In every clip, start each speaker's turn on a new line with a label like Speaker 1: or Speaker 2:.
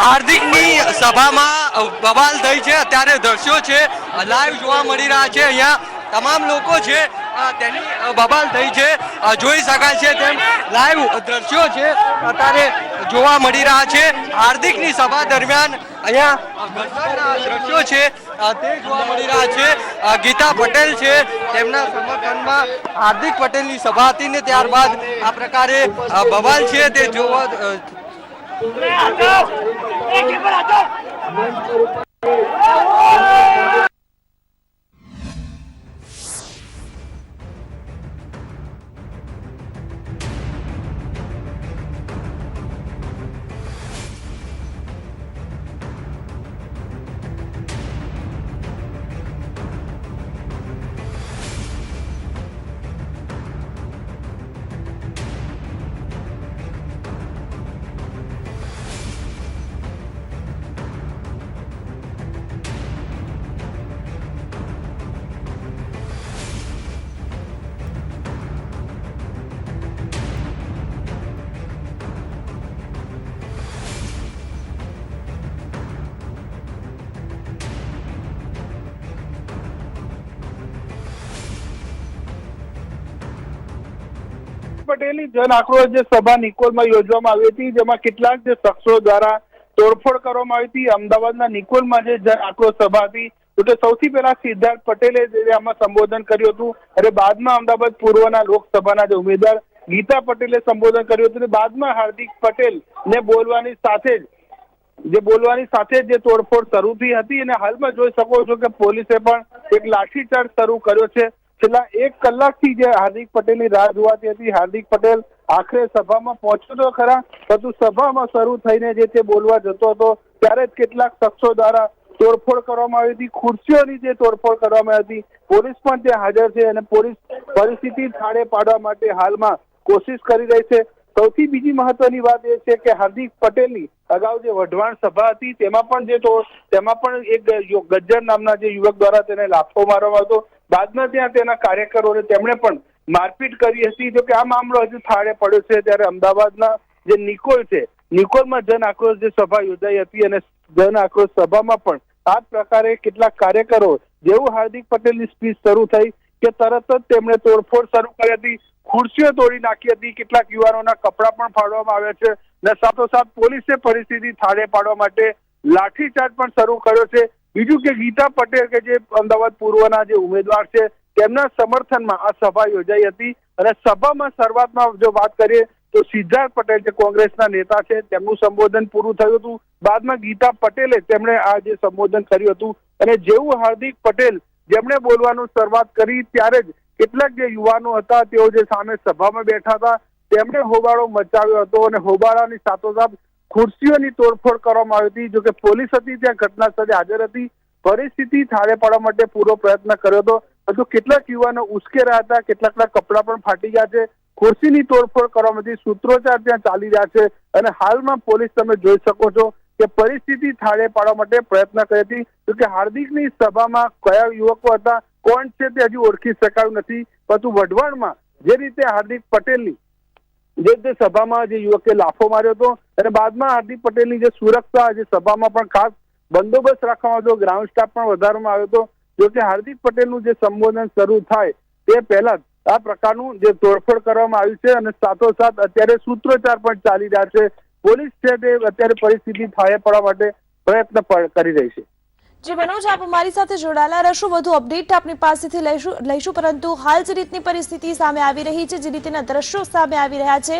Speaker 1: હાર્દિકની સભામાં બવાલ થઈ છે। અત્યારે દ્રશ્યો છે લાઈવ જોવા મળી રહ્યા છે। અહીંયા તમામ લોકો છે તેની બવાલ થઈ છે, જોઈ શકાય છે તેમ લાઈવ દ્રશ્યો છે અત્યારે જોવા મળી રહ્યા છે। હાર્દિકની સભા દરમિયાન અહીંયા ઘટનાના દ્રશ્યો છે તે જોવા મળી રહ્યા છે। ગીતા પટેલ છે તેમના સમર્થનમાં હાર્દિક પટેલની સભા હતી ને ત્યારબાદ આ પ્રકારે બવાલ છે તે જોવા
Speaker 2: પટેલની જન આક્રોશ જે સભા નિકોલમાં યોજવામાં આવી હતી, જેમાં કેટલાક જે શખ્સો દ્વારા તોડફોડ કરવામાં આવી હતી। અમદાવાદના નિકોલમાં જે જન આક્રોશ સભા હતી, તો સૌથી પહેલા સિદ્ધાર્થ પટેલે આમાં સંબોધન કર્યું હતું અને બાદમાં અમદાવાદ પૂર્વના લોકસભાના જે ઉમેદવાર ગીતા પટેલે સંબોધન કર્યું હતું। બાદમાં હાર્દિક પટેલ ને બોલવાની સાથે જે તોડફોડ શરૂ થઈ હતી અને હાલમાં જોઈ શકો છો કે પોલીસે પણ એક લાઠીચાર્જ શરૂ કર્યો છે। છેલ્લા 1 કલાકથી જે હાર્દિક પટેલની રાહ જોવાતી હતી, હાર્દિક પટેલ આખરે સભામાં પહોંચ્યો તો ખરા, પરંતુ સભામાં શરૂ થઈને જે તે બોલવા જતો હતો ત્યારે જ કેટલાક શખ્સો દ્વારા તોડફોડ કરવામાં આવી હતી। ખુરશીઓની જે તોડફોડ કરવામાં આવી હતી, પોલીસ પણ ત્યાં હાજર છે અને પોલીસ પરિસ્થિતિ થાળે પાડવા માટે હાલમાં કોશિશ કરી રહી છે। સૌથી બીજી મહત્વની વાત એ છે કે હાર્દિક પટેલની અગાઉ જે વઢવાણ સભા હતી તેમાં પણ એક ગજ્જર નામના જે યુવક દ્વારા તેને લાફો મારવામાં હતો। બાદમાં ત્યાં તેના કાર્યકરોને તેમણે પણ મારપીટ કરી હતી। જો કે આ મામલો હજુ થાળે પડ્યો છે ત્યારે અમદાવાદના જે નિકોલ છે, નિકોલમાં જન આક્રોશ જે સભા યોજાઈ હતી અને જન આક્રોશ સભામાં પણ આ પ્રકારે કેટલાક કાર્યકરો જેવું હાર્દિક પટેલની સ્પીચ શરૂ થઈ કે તરત જ તેમણે તોડફોડ શરૂ કરી હતી, ખુરશીઓ તોડી નાખી હતી, કેટલાક યુવાનોના કપડા પણ ફાડવામાં આવ્યા છે અને સાથોસાથ પોલીસે પરિસ્થિતિ થાળે પાડવા માટે લાઠીચાર્જ પણ શરૂ કર્યો છે। બીજું કે ગીતા પટેલ કે જે અમદાવાદ પૂર્વના જે ઉમેદવાર છે તેમના સમર્થનમાં આ સભા યોજાઈ હતી અને સભામાં શરૂઆતમાં જો વાત કરીએ તો સિદ્ધાર્થ પટેલ જે કોંગ્રેસના નેતા છે તેમનું સંબોધન પૂરું થયું હતું। બાદમાં ગીતા પટેલે તેમણે આ જે સંબોધન કર્યું હતું અને જેવું હાર્દિક પટેલ જેમણે બોલવાનું શરૂઆત કરી ત્યારે જ કેટલાક જે યુવાનો હતા તેઓ જે સામે સભામાં બેઠા હતા તેમણે હોબાળો મચાવ્યો હતો અને હોબાળાની સાથોસાથ ખુરશીઓની તોડફોડ કરવામાં આવી હતી। જો કે પોલીસ હતી ત્યાં ઘટના સ્થળે હાજર હતી, પરિસ્થિતિ થાળે પાડવા માટે પૂરો પ્રયત્ન કર્યો હતો, પરંતુ કેટલાક યુવાનો ઉશ્કેરાયા હતા, કેટલાકના કપડા પણ ફાટી ગયા છે, ખુરશીની તોડફોડ કરવામાંથી સૂત્રોચ્ચાર ત્યાં ચાલી રહ્યા છે અને હાલમાં પોલીસ તમે જોઈ શકો છો કે પરિસ્થિતિ થાળે પાડવા માટે પ્રયત્ન કરી હતી। જો કે હાર્દિકની સભામાં કયા યુવકો હતા, કોણ છે તે હજુ ઓળખી શકાયું નથી, પરંતુ વઢવાણમાં જે રીતે હાર્દિક પટેલની જે સભામાં જે યુવકે લાફો માર્યો હતો અને બાદમાં હાર્દિક પટેલની જે સુરક્ષા જે સભામાં પણ ખાસ બંદોબસ્ત રાખવામાં આવ્યો, ગ્રાઉન્ડ સ્ટાફ પણ વધારવામાં આવ્યો હતો। જો કે હાર્દિક પટેલનું જે સંબોધન શરૂ થાય તે પહેલા જ આ પ્રકારનું જે તોડફોડ કરવામાં આવ્યું છે અને સાથોસાથ અત્યારે સૂત્રોચ્ચાર પણ ચાલી રહ્યા છે। પોલીસ છે તે અત્યારે પરિસ્થિતિ થાળે પાડવા માટે પ્રયત્ન કરી રહી છે।
Speaker 3: જી મનોજ, આપ અમારી સાથે જોડાયેલા રહેશો, વધુ અપડેટ આપની પાસેથી લઈશું પરંતુ હાલ જે રીતની પરિસ્થિતિ સામે આવી રહી છે, જે રીતના દ્રશ્યો સામે આવી રહ્યા છે,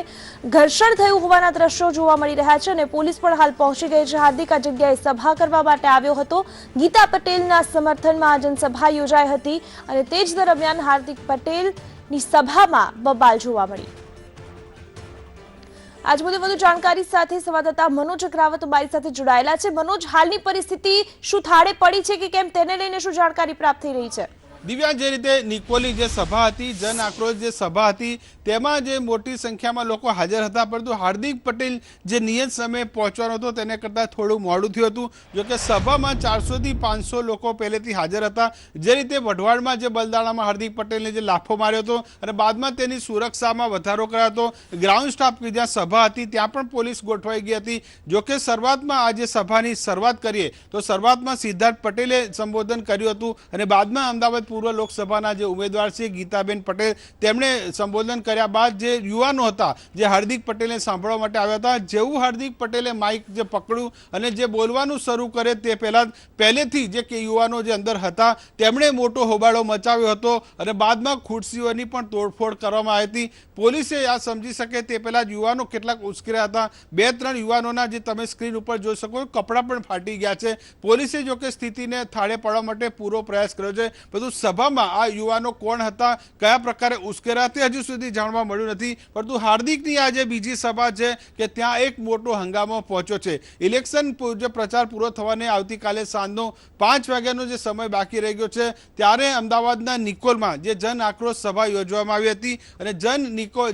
Speaker 3: ઘર્ષણ થયું હોવાના દ્રશ્યો જોવા મળી રહ્યા છે અને પોલીસ પણ હાલ પહોંચી ગઈ છે। હાર્દિક આ જગ્યાએ સભા કરવા માટે આવ્યો હતો, ગીતા પટેલના સમર્થનમાં આ જનસભા યોજાઈ હતી અને તે જ દરમિયાન હાર્દિક પટેલની સભામાં બબાલ જોવા મળી। આજ મુદ્દે વધુ જાણકારી સાથે સંવાદદાતા મનોજ અગ્રાવત અમારી સાથે જોડાયેલા છે। મનોજ, હાલની પરિસ્થિતિ શું થાળે પડી છે કે કેમ તેને લઈને શું જાણકારી પ્રાપ્ત થઈ રહી છે?
Speaker 4: દિવ્યાંગ, જે રીતે નિકોલની જે સભા હતી, જન આક્રોશ જે સભા હતી, તેમાં જે મોટી સંખ્યામાં લોકો હાજર હતા, પરંતુ હાર્દિક પટેલ જે નિયત સમયે પહોંચવાનો હતો તેને કરતાં થોડું મોડું થયું હતું. જોકે સભામાં 400 થી 500 લોકો પહેલેથી હાજર હતા. જે રીતે વઢવાડમાં જે બલદાણામાં હાર્દિક પટેલને જે લાફો માર્યો હતો અને બાદમાં તેની સુરક્ષામાં વધારો કર્યો હતો, ગ્રાઉન્ડ સ્ટાફ કે જ્યાં સભા હતી ત્યાં પણ પોલીસ ગોઠવાઈ ગઈ હતી. જોકે શરૂઆતમાં આ જે સભાની શરૂઆત કરીએ તો શરૂઆતમાં સિદ્ધાર્થ પટેલે સંબોધન કર્યું હતું અને બાદમાં અમદાવાદ પૂર્વ લોકસભાના જે ઉમેદવાર છે ગીતાબેન પટેલ, તેમણે સંબોધન કર્યા બાદ જે યુવાનો હતા જે હાર્દિક પટેલને સાંભળવા માટે આવ્યા હતા, જેવું હાર્દિક પટેલે માઇક જે પકડ્યું અને જે બોલવાનું શરૂ કરે તે પહેલેથી જે કે યુવાનો જે અંદર હતા તેમણે મોટો હોબાળો મચાવ્યો હતો અને બાદમાં ખુરશીઓની પણ તોડફોડ કરવામાં આવી હતી. પોલીસે આ સમજી શકે તે પહેલા યુવાનો કેટલાક ઉશ્કેર્યા હતા. 2-3 યુવાનોના જે તમે સ્ક્રીન ઉપર જોઈ શકો કપડાં પણ ફાટી ગયા છે. પોલીસે જો કે સ્થિતિને થાળે પાડવા માટે પૂરો પ્રયાસ કર્યો છે, પરંતુ સભામાં આ યુવાનો કોણ હતા, કયા પ્રકારે ઉશ્કેર્યા તે હજુ સુધી જાણવા મળ્યું નથી. પરંતુ હાર્દિકની આ જે બીજી સભા છે કે ત્યાં એક મોટો હંગામો પહોંચ્યો છે. ઇલેક્શન જે પ્રચાર પૂરો થવાને આવતીકાલે સાંજનો 5 વાગ્યાનો જે સમય બાકી રહી ગયો છે, ત્યારે અમદાવાદના નિકોલમાં જે જન આક્રોશ સભા યોજવામાં આવી હતી અને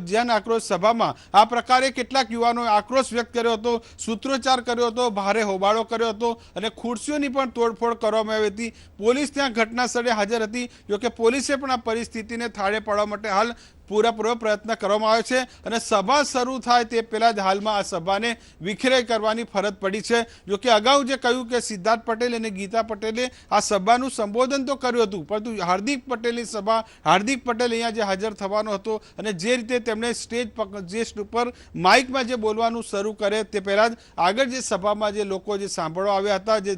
Speaker 4: જન આક્રોશ સભામાં આ પ્રકારે કેટલાક યુવાનોએ આક્રોશ વ્યક્ત કર્યો હતો, સૂત્રોચ્ચાર કર્યો હતો, ભારે હોબાળો કર્યો હતો અને ખુરશીઓની પણ તોડફોડ કરવામાં આવી હતી. પોલીસ ત્યાં ઘટના સ્થળે હાજર હતી. જોકે પોલીસે પણ આ પરિસ્થિતિને થાળે પાડવા માટે હાલ પૂરેપૂરો પ્રયત્ન કરવામાં આવ્યો છે અને સભા શરૂ થાય તે પહેલા જ હાલમાં આ સભાને વિખેરાઈ કરવાની ફરજ પડી છે. જોકે અગાઉ જે કહ્યું કે સિદ્ધાર્થ પટેલ અને ગીતા પટેલે આ સભાનું સંબોધન તો કર્યું હતું, પરંતુ હાર્દિક પટેલની સભા, હાર્દિક પટેલ અહીંયા જે હાજર થવાનો હતો અને જે રીતે તેમણે સ્ટેજ ઉપર માઇકમાં જે બોલવાનું શરૂ કરે તે પહેલા જ આગળ જે સભામાં જે લોકો જે સાંભળવા આવ્યા હતા, જે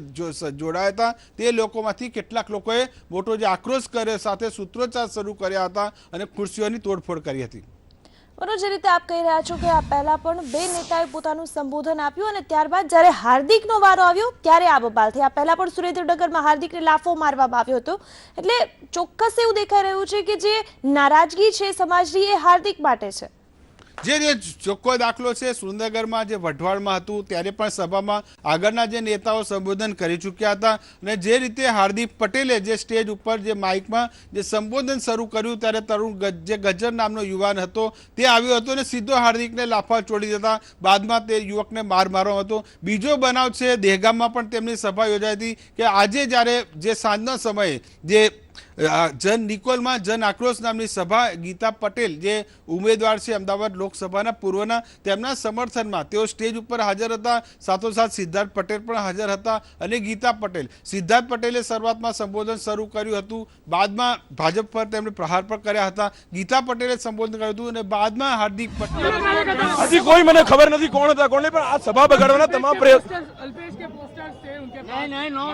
Speaker 4: જોડાયા હતા, તે લોકોમાંથી કેટલાક લોકોએ મોટો જે આક્રોશ કરે સાથે સૂત્રોચ્ચાર શરૂ કર્યા હતા અને ખુરશીઓની તોડફોડ કરી હતી.
Speaker 3: જે રીતે આપ કહી રહ્યા છો કે આ પહેલા પણ 2 નેતાએ પોતાનું સંબોધન આપ્યું અને ત્યારબાદ જ્યારે હાર્દિકનો વારો આવ્યો ત્યારે આ બબાલ થઈ. આ પહેલા પણ સુરેન્દ્રનગરમાં હાર્દિકને લાફો મારવામાં આવ્યો હતો. એટલે ચોક્કસ એવું દેખાઈ રહ્યું છે કે જે નારાજગી છે સમાજની એ હાર્દિક માટે છે.
Speaker 4: જે ચોખ્ખો દાખલો છે સુરેન્દ્રનગરમાં જે વઢવાડમાં હતું ત્યારે પણ સભામાં આગળના જે નેતાઓ સંબોધન કરી ચૂક્યા હતા અને જે રીતે હાર્દિક પટેલે જે સ્ટેજ ઉપર જે માઇકમાં જે સંબોધન શરૂ કર્યું ત્યારે તરુણ જે ગજ્જર નામનો યુવાન હતો તે આવ્યો હતો અને સીધો હાર્દિકને લાફા છોડી દેતા બાદમાં તે યુવકને માર મારવાનો હતો. બીજો બનાવ છે દહેગામમાં પણ તેમની સભા યોજાઈ હતી કે આજે જ્યારે જે સાંજના સમયે જે નિકોલમાં જન આક્રોશ નામની સભા, ગીતા પટેલ જે ઉમેદવાર છે અમદાવાદ લોકસભાના પૂર્વના, તેમના સમર્થનમાં તેઓ સ્ટેજ ઉપર હાજર હતા. સાથોસાથ સિદ્ધાર્થ પટેલ પણ હાજર હતા અને ગીતા પટેલ, સિદ્ધાર્થ પટેલે શરૂઆતમાં સંબોધન શરૂ કર્યું હતું, બાદમાં ભાજપ પર તેમણે પ્રહાર પણ કર્યા હતા. ગીતા પટેલે સંબોધન કર્યું હતું અને બાદમાં હાર્દિક પટેલ,
Speaker 5: હજી કોઈ મને ખબર નથી કોણ હતા કોણ નહીં, પણ આ સભા બગાડવાના તમામ પ્રયત્ન,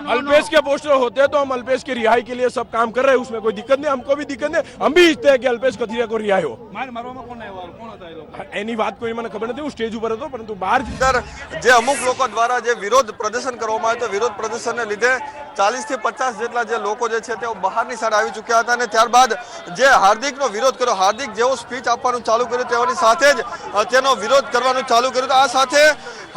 Speaker 5: अल्पेश के पोस्टर होते हैं तो हम अल्पेश की रिहाई के लिए सब काम कर रहे हैं, उसमें कोई दिक्कत नहीं, हमको भी दिक्कत नहीं, हम भी ઈચ્છते हैं कि अल्पेश कथीरिया को रिहाई हो. એની વાત કોઈ મને ખબર નથી, હું સ્ટેજ ઉપર હતો, પરંતુ બહાર
Speaker 6: જે અમુક લોકો દ્વારા જે વિરોધ પ્રદર્શન કરવામાં આવ્યું, વિરોધ પ્રદર્શનને લીધે 40 થી 50 જેટલા જે લોકો જે છે તેઓ બહારની સાઈડ આવી ચૂક્યા હતા અને ત્યારબાદ જે હાર્દિકનો વિરોધ કર્યો, હાર્દિક જેવો સ્પીચ આપવાનું ચાલુ કર્યું તેઓની સાથે જ તેનો વિરોધ કરવાનું ચાલુ કર્યું. આ સાથે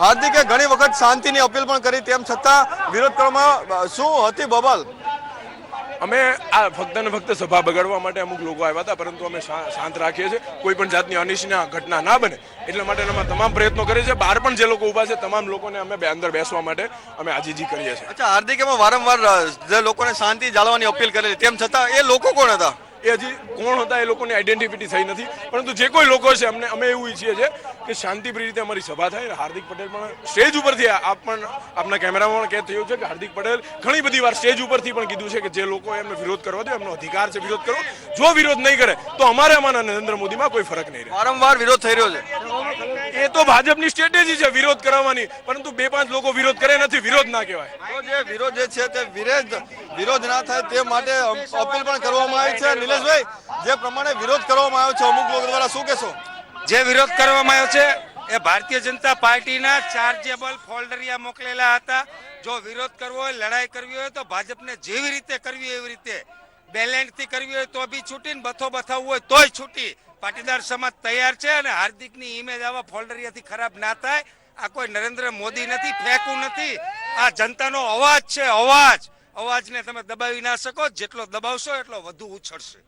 Speaker 6: હાર્દિકે ઘણી વખત શાંતિની અપીલ પણ કરી, તેમ છતાં વિરોધ કરવામાં શું હતી બબલ?
Speaker 5: અમે આ ફક્ત ને ફક્ત સભા બગાડવા માટે અમુક લોકો આવ્યા હતા, પરંતુ અમે શાંત રાખીએ છીએ, કોઈ પણ જાતની અનિચ્છનીય ઘટના ના બને એટલા માટે અમે તમામ પ્રયત્નો કરીએ છીએ. બહાર પણ જે લોકો ઉભા છે તમામ લોકોને અમે અંદર બેસવા માટે અમે આજીજી કરીએ છીએ.
Speaker 6: અચ્છા, હાર્દિક એમાં વારંવાર જે લોકોને શાંતિ જાળવવાની અપીલ કરેલી, તેમ છતાં એ લોકો કોણ હતા?
Speaker 5: એ હજી કોણ હતા એ લોકોની આઈડેન્ટિટી થઈ નથી, પરંતુ જે કોઈ લોકો છે અમે એવું ઈચ્છીએ છીએ કે શાંતિપ્રિય રીતે અમારી સભા થાય. હાર્દિક પટેલ પણ સ્ટેજ ઉપરથી આપના કેમેરામાં કેદ થયું છે કે હાર્દિક પટેલ ઘણી બધી વાર સ્ટેજ ઉપરથી પણ કીધું છે કે જે લોકો એમને વિરોધ કરવા દે, એમનો અધિકાર છે વિરોધ કરવો, જો વિરોધ નહીં કરે તો અમારામાં નરેન્દ્ર મોદીમાં કોઈ ફરક નહીં રહે.
Speaker 6: વારંવાર વિરોધ થઈ રહ્યો છે.
Speaker 5: એ તો ભાજપની સ્ટ્રેટેજી છે વિરોધ કરાવવાની, પરંતુ 2-5 લોકો વિરોધ કરે નથી, વિરોધ ના કહેવાય.
Speaker 6: તો જે વિરોધ જે છે તે વિરોધ ના થાય તે માટે અપીલ પણ કરવામાં આવી છે. નિલેશભાઈ, જે પ્રમાણે વિરોધ કરવામાં આવ્યો છે અમુક લોકો દ્વારા, શું કહેશો?
Speaker 7: જે વિરોધ કરવામાં આવ્યો છે એ ભારતીય જનતા પાર્ટીના ચાર્જેબલ ફોલ્ડરિયા મોકલેલા હતા. જો વિરોધ કરવો હોય, લડાઈ કરવી હોય તો ભાજપને જેવી રીતે કરવી એવી રીતે, બેલેન્સથી કરવી હોય તો બી છૂટી, ને બથો બથાવવું હોય તોય છૂટી. પાટીદાર સમાજ તૈયાર છે અને હાર્દિકની ઇમેજ આવા ફોલ્ડરિયાથી ખરાબ ના થાય. આ કોઈ નરેન્દ્ર મોદી નથી, ફેંકવું નથી, આ જનતાનો અવાજ છે, અવાજ. અવાજને તમે દબાવી ના શકો, જેટલો દબાવશો એટલો વધુ ઉછળશે.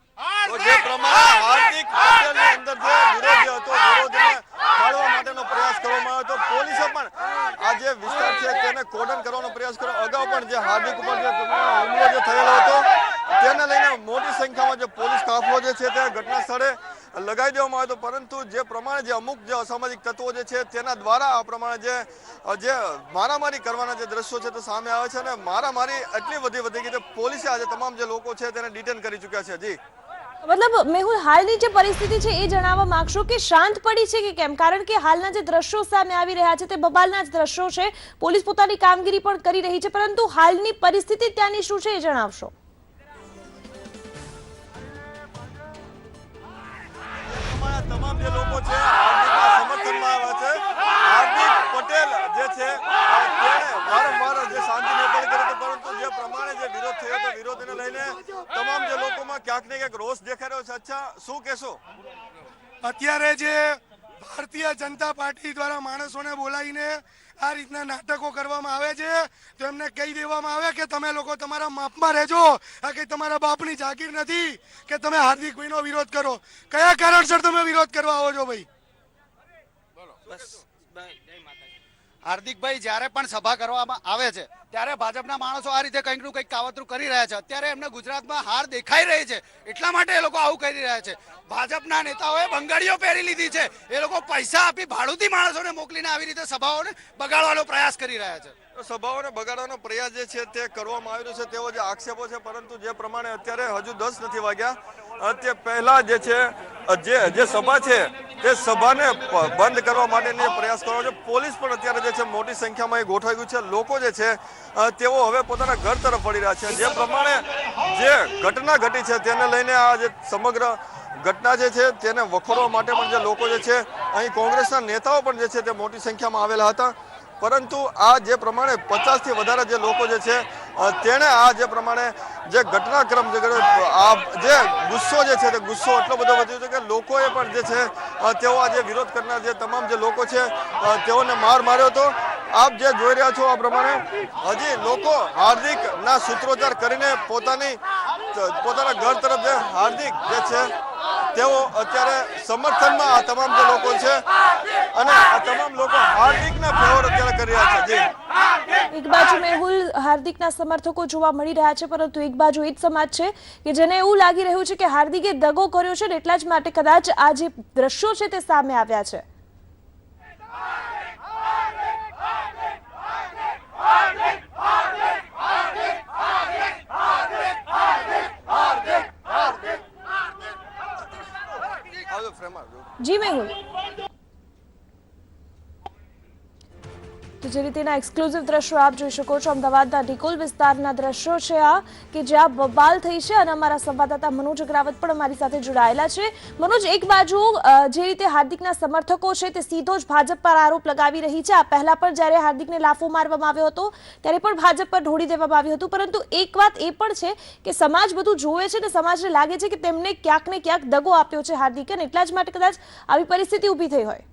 Speaker 6: તો જે પ્રમાણે હાર્દિક પટેલની અંદર જે વિરોધ જે હતો, વિરોધને ટાળવા માટેનો પ્રયાસ કરવામાં આવ્યો હતો. પોલીસે પણ આ જે વિસ્તાર છે તેને કોર્ડન કરવાનો પ્રયાસ કર્યો. અગાઉ પણ જે હાર્દિક ઉપર જે હુમલો જે થયેલો હતો તેને લઈને મોટી સંખ્યામાં જે પોલીસ કાફલો જે છે તે ઘટના સ્થળે લગાવી દેવામાં આવ્યો હતો. પરંતુ જે પ્રમાણે જે અમુક જે અસામાજિક તત્વો જે છે તેના દ્વારા આ પ્રમાણે જે મારામારી કરવાના જે દ્રશ્યો છે તે સામે આવે છે અને મારામારી એટલી વધી ગઈ કે પોલીસે આજે તમામ જે લોકો છે તેને ડિટેન કરી ચૂક્યા છે. જી
Speaker 3: મતલબ મેહુલ, હાલની જે પરિસ્થિતિ છે એ જણાવવા માંગશો કે શાંત પડી છે કે કેમ? કારણ કે હાલના જે દ્રશ્યો સામે આવી રહ્યા છે તે બબાલના જ દ્રશ્યો છે. પોલીસ પોતાની કામગીરી પણ કરી રહી છે, પરંતુ હાલની પરિસ્થિતિ ત્યાંની શું છે એ જણાવશો.
Speaker 6: તમામ જે લોકો છે હાર્દિકના સમર્થનમાં આવ્યા છે. હાર્દિક પટેલ જે છે તેણે વારંવાર જે શાંતિની અપીલ કરી હતી, પરંતુ જે પ્રમાણે જે વિરોધ થયો હતો વિરોધને લઈને તમામ જે લોકોમાં ક્યાંક ને ક્યાંક રોષ દેખાઈ રહ્યો છે. અચ્છા, શું કહેશો?
Speaker 8: અત્યારે જે ભારતીય જનતા પાર્ટી દ્વારા માણસોને બોલાવીને આ રીતના નાટકો કરવામાં આવે છે તો એમને કહી દેવામાં આવે કે તમે લોકો તમારા માપમાં રહેજો. આ કઈ તમારા બાપની જાગીર નથી કે તમે હાર્દિકભાઈનો વિરોધ કરો. કયા કારણસર તમે વિરોધ કરવા આવો છો ભાઈ?
Speaker 9: હાર્દિકભાઈ જ્યારે પણ સભા કરવામાં આવે છે ત્યારે ભાજપના માણસો આ રીતે કંઈક નું કંઈક કાવતરું કરી રહ્યા છે. અત્યારે એમને ગુજરાતમાં હાર દેખાઈ રહી છે એટલા માટે એ લોકો આવું કરી રહ્યા છે. ભાજપના નેતાઓએ બંગાળીઓ પહેરી લીધી છે. એ લોકો પૈસા આપી ભાડુતી માણસોને મોકલીને આવી રીતે સભાઓને બગાડવાનો પ્રયાસ કરી રહ્યા છે.
Speaker 6: સભાઓને બગાડવાનો પ્રયાસ જે છે તે કરવામાં આવી રહ્યો છે તેવો જે આક્ષેપો છે. પરંતુ જે પ્રમાણે અત્યારે હજુ 10 નથી વાગ્યા તે પહેલા જે છે જે સભા છે તે સભાને બંધ કરવા માટેનો પ્રયાસ કરવાનો છે. પોલીસ પણ અત્યારે જે છે મોટી સંખ્યામાં અહીં ગોઠવાઈ ગયું છે. લોકો જે છે તેઓ હવે પોતાના ઘર તરફ વળી રહ્યા છે. જે પ્રમાણે જે ઘટના ઘટી છે તેને લઈને આ જે સમગ્ર ઘટના જે છે તેને વખોડવા માટે પણ જે લોકો જે છે અહીં કોંગ્રેસના નેતાઓ પણ જે છે તે મોટી સંખ્યામાં આવેલા હતા. પરંતુ આ જે પ્રમાણે 50 થી વધારે જે લોકો જે છે તેણે આ જે પ્રમાણે જે ઘટનાક્રમ જે ગુસ્સો જે છે તે ગુસ્સો એટલો બધો વધ્યો છે કે લોકોએ પણ જે છે તેઓ આ જે વિરોધ કરનાર જે તમામ જે લોકો છે તેઓને માર્યો હતો. આપ જે જોઈ રહ્યા છો આ પ્રમાણે હજી લોકો હાર્દિકના સૂત્રોચ્ચાર કરીને પોતાના ઘર તરફ જે હાર્દિક જે છે તેઓ અત્યારે સમર્થનમાં આ તમામ જે લોકો છે અને આ તમામ લોકો હાર્દિકના ફેવર અત્યારે કરી રહ્યા છે. જી,
Speaker 3: એક બાજુ મેહુલ હાર્દિકના સમર્થકો જોવા મળી રહ્યા છે, પરંતુ એક બાજુ એ જ સમાજ છે કે જેને એવું લાગી રહ્યું છે કે હાર્દિકે દગો કર્યો છે ને એટલા જ માટે કદાચ આ જે દ્રશ્યો છે તે સામે આવ્યા છે. જી મેહુલ, તો જે રીતેના એક્સક્લુઝિવ દ્રશ્યો આપ જોઈ શકો છો, અમદાવાદના ડિકોલ વિસ્તારના દ્રશ્યો છે આ કે જ્યાં બબાલ થઈ છે અને અમારા સંવાદદાતા મનોજ અગ્રાવત પણ અમારી સાથે જોડાયેલા છે. મનોજ, એક બાજુ જે રીતે હાર્દિકના સમર્થકો છે તે સીધો જ ભાજપ પર આરોપ લગાવી રહી છે. આ પહેલા પણ જ્યારે હાર્દિકને લાફો મારવામાં આવ્યો હતો ત્યારે પણ ભાજપ પર ઢોળી દેવામાં આવ્યું હતું, પરંતુ એક વાત એ પણ છે કે સમાજ બધું જોવે છે અને સમાજને લાગે છે કે તેમને ક્યાંક ને ક્યાંક દગો આપ્યો છે હાર્દિકે અને એટલા જ માટે કદાચ આવી પરિસ્થિતિ ઊભી થઈ હોય.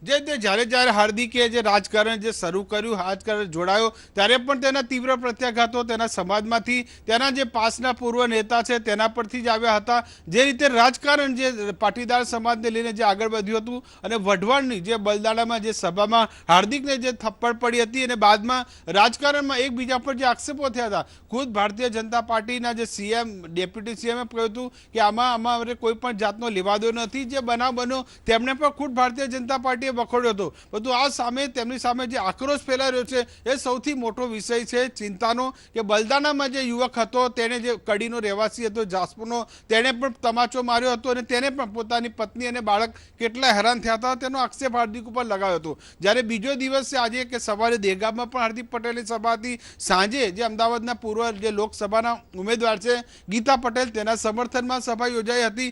Speaker 4: જ્યારે હાર્દિકે જે રાજકારણ જે શરૂ કર્યું, રાજકારણ જોડાયો ત્યારે પણ તેના તીવ્ર પ્રત્યાઘાતો તેના સમાજમાંથી તેના જે પાસના પૂર્વ નેતા છે તેના પરથી જ આવ્યા હતા. જે રીતે રાજકારણ જે પાટીદાર સમાજને લઈને જે આગળ વધ્યું હતું અને વઢવાણની જે બલદાણામાં જે સભામાં હાર્દિકને જે થપ્પડ પડી હતી અને બાદમાં રાજકારણમાં એકબીજા પર જે આક્ષેપો થયા હતા, ખુદ ભારતીય જનતા પાર્ટીના જે સીએમ ડેપ્યુટી સીએમે કહ્યું હતું કે આમાં અમારે કોઈ પણ જાતનો લેવાદો નથી. જે બનાવ બન્યો તેમણે પણ ખુદ ભારતીય જનતા પાર્ટી વખોડ્યો હતો. બધું આ સામે તેમની સામે જે આક્રોશ ફેલાઈ રહ્યો છે એ સૌથી મોટો વિષય છે ચિંતાનો કે બલદાણામાં જે યુવક હતો તેને જે કડીનો રહેવાસી હતો જાસપુરનો, તેને પણ તમાચો માર્યો હતો અને તેને પણ પોતાની પત્ની અને બાળક કેટલા હેરાન થયા હતા તેનો આક્ષેપ હાર્દિક ઉપર લગાવ્યો હતો. જ્યારે બીજો દિવસ છે આજે કે સવારે દેગામમાં પણ હાર્દિક પટેલની સભા હતી. સાંજે જે અમદાવાદના પૂર્વ જે લોકસભાના ઉમેદવાર છે ગીતા પટેલ તેના સમર્થનમાં સભા યોજાઈ હતી.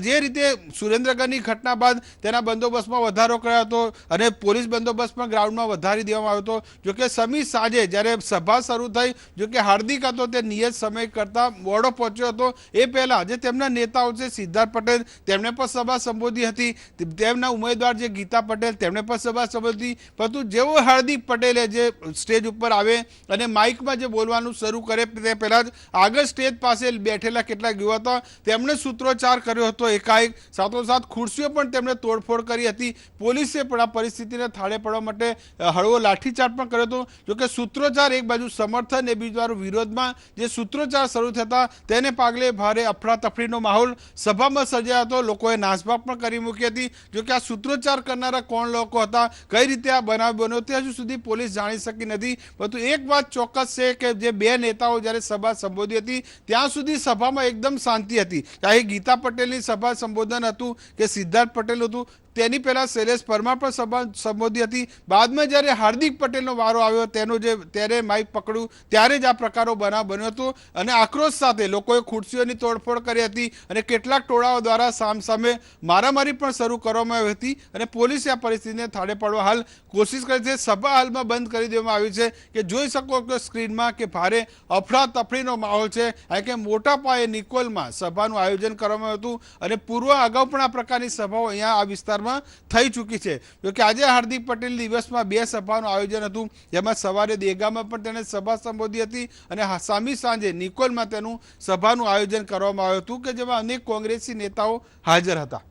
Speaker 4: જે રીતે સુરેન્દ્રનગરની ઘટના બાદ તેના બંદોબસ્તમાં વધારો કર્યો કરાયો હતો અને પોલીસ બંદોબસ્ત પણ ગ્રાઉન્ડમાં વધારી દેવામાં આવ્યો હતો. જોકે સમી સાંજે જ્યારે સભા શરૂ થઈ, જોકે હાર્દિક હતો તે નિયત સમય કરતાં મોડો પહોંચ્યો હતો. એ પહેલા જે તેમના નેતાઓ છે સિદ્ધાર્થ પટેલ, તેમણે પણ સભા સંબોધી હતી. તેમના ઉમેદવાર જે ગીતા પટેલ, તેમણે પણ સભા સંબોધી. પરંતુ જેવો હાર્દિક પટેલે જે સ્ટેજ ઉપર આવે અને માઇકમાં જે બોલવાનું શરૂ કરે તે પહેલા જ આગળ સ્ટેજ પાસે બેઠેલા કેટલાક યુવકો તેમણે સૂત્રોચ્ચાર કર્યો હતો. એકાએક સાથોસાથ ખુરશીઓ પણ તેમણે તોડફોડ કરી હતી. પોલીસે પણ આ પરિસ્થિતિને થાળે પાડવા માટે હળવો લાઠીચાર્જ પણ કર્યો હતો. જોકે સૂત્રોચ્ચાર એક બાજુ સમર્થન, એ બીજી બાજુ વિરોધમાં જે સૂત્રોચ્ચાર શરૂ થતા તેને પગલે ભારે અફરાતફરીનો માહોલ સભામાં સર્જાયો હતો. લોકોએ નાસભાગ પણ કરી મૂકી હતી. જોકે આ સૂત્રોચ્ચાર કરનારા કોણ લોકો હતા, કઈ રીતે આ બનાવ બન્યો તે હજુ સુધી પોલીસ જાણી શકી નથી. પરંતુ એક વાત ચોક્કસ છે કે જે બે નેતાઓ જ્યારે સભા સંબોધી હતી ત્યાં સુધી સભામાં એકદમ શાંતિ હતી. ચાહે ગીતા પટેલની સભા સંબોધન હતું કે સિદ્ધાર્થ પટેલ હતું, તેની પહેલા શૈલેષ પરમાર પણ સભા સંબોધી હતી. બાદમાં જ્યારે હાર્દિક પટેલનો વારો આવ્યો ત્યારે માઇક પકડ્યું ત્યારે જ આ પ્રકારનો બનાવ બન્યો હતો અને આક્રોશ સાથે લોકોએ ખુરશીઓની તોડફોડ કરી હતી અને કેટલાક ટોળાઓ દ્વારા સામસામે મારામારી પણ શરૂ કરવામાં આવી હતી અને પોલીસે આ પરિસ્થિતિને થાળે પાડવા હાલ કોશિશ કરી છે. સભા હાલમાં બંધ કરી દેવામાં આવી છે કે જોઈ શકો કે સ્ક્રીનમાં કે ભારે અફરાતફરીનો માહોલ છે. કારણ કે મોટા પાયે નિકોલમાં સભાનું આયોજન કરવામાં આવ્યું હતું અને પૂર્વ અગાઉ પણ આ પ્રકારની સભાઓ અહીંયા આ વિસ્તારમાં થઈ ચૂકી છે. જોકે આજે હાર્દિક પટેલ દિવસમાં બે સભાનું આયોજન હતું, જેમાં સવારે દેગામાં પણ તેને સભા સંબોધી હતી અને સામી સાંજે નિકોલમાં તેનું સભાનું આયોજન કરવામાં આવ્યું હતું કે જેમાં અનેક કોંગ્રેસી નેતાઓ હાજર હતા.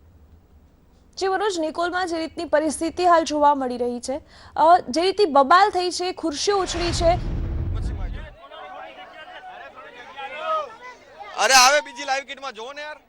Speaker 3: જે મનોજ, નિકોલમાં જે રીતની પરિસ્થિતિ હાલ જોવા મળી રહી છે, જે રીતે બબાલ થઈ છે, ખુરશીઓ ઉછળી છે,
Speaker 6: અરે આવે બીજી લાઈવ કિટમાં જોવો ને યાર.